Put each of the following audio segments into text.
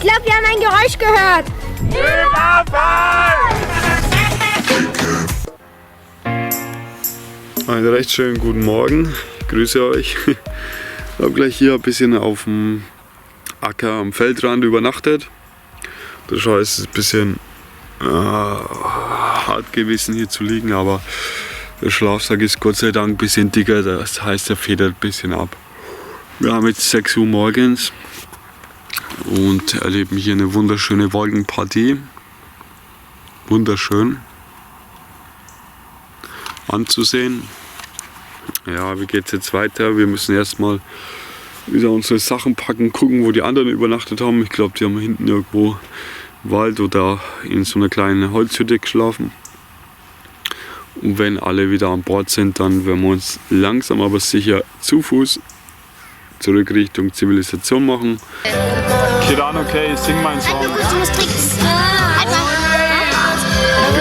glaube, wir haben ein Geräusch gehört. Einen recht schönen guten Morgen. Ich grüße euch. Ich habe gleich hier ein bisschen auf dem Acker am Feldrand übernachtet. Das heißt, es ist ein bisschen hart gewesen hier zu liegen, aber der Schlafsack ist Gott sei Dank ein bisschen dicker, das heißt, er federt ein bisschen ab. Wir haben jetzt 6 Uhr morgens und erleben hier eine wunderschöne Wolkenpartie. Wunderschön anzusehen. Ja, wie geht es jetzt weiter? Wir müssen erstmal wieder unsere Sachen packen, gucken, wo die anderen übernachtet haben. Ich glaube, die haben hinten irgendwo im Wald oder in so einer kleinen Holzhütte geschlafen. Und wenn alle wieder an Bord sind, dann werden wir uns langsam aber sicher zu Fuß zurück Richtung Zivilisation machen. Kiran, okay, sing meinen Song.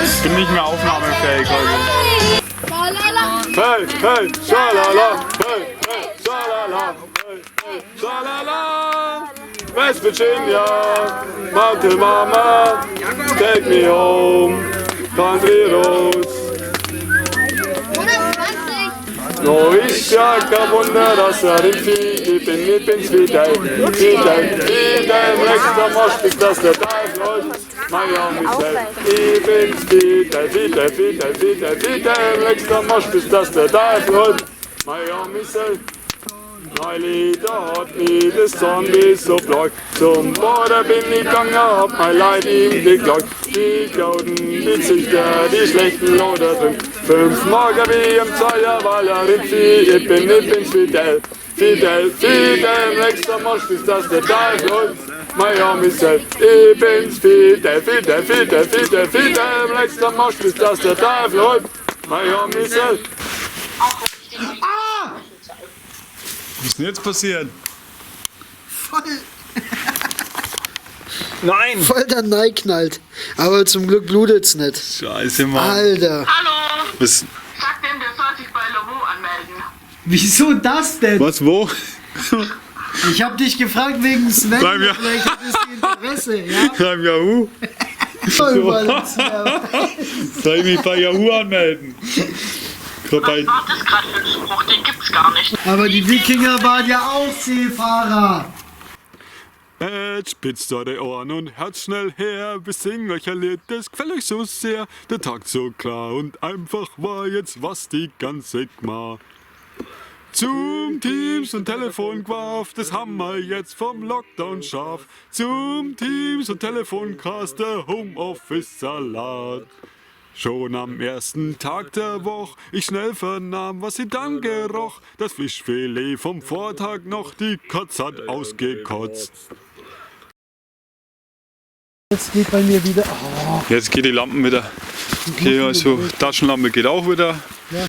Ich bin nicht mehr aufnahmefähig heute. Hey, hey, schalala, hey, hey, schalala, hey, hey, schalala. West Virginia, Mountain Mama, take me home, Country Roads. No, ist ja kein Wunder, dass in Vieh, ich bin's wieder, rechts am Arsch, bis das der Teufel läuft. Miami ich bin's wieder, rechts am Arsch, bis das der Teufel läuft. Miami neue Lieder hat nie das Zombie so blank. Zum Border bin ich gegangen, hab mein Leid ihm geklagt. Die Gauden, die Züchter, die schlechten Loder drin. 5 Mager wie im Zweier, weil er in Vieh, ich bin's Fidel, rechts am Arsch, bis das der Teufel läuft. Miami ich bin's Fidel, rechts am Arsch, bis das der Teufel läuft. Miami Was ist denn jetzt passiert? Voll. Nein! Voll da knallt. Aber zum Glück blutet's nicht. Scheiße, Mann. Alter. Hallo! Was? Sag dem, der soll sich bei Lobo anmelden. Wieso das denn? Was, wo? Ich hab dich gefragt wegen Sven. Beim Ja- Vielleicht hat es Interesse, ja? Beim Yahoo? Soll ich mich bei Yahoo anmelden? Was war das gerade für ein Spruch? Den gibt's gar nicht. Aber die Wikinger waren ja auch Seefahrer. Jetzt spitzt eure Ohren und hört schnell her, wir singen euch ein Lied, das gefällt euch so sehr. Der Tag so klar und einfach war jetzt was die ganze Gmar. Zum Teams und Telefon quaff, das haben wir jetzt vom Lockdown scharf. Zum Teams und Telefoncast, der Homeoffice-Salat. Schon am ersten Tag der Woche, ich schnell vernahm, was sie dann geroch. Das Fischfilet vom Vortag noch, die Kotz hat ausgekotzt. Jetzt geht bei mir wieder. Oh, Jetzt geht die Lampen wieder. Okay, also Taschenlampe geht auch wieder. ja.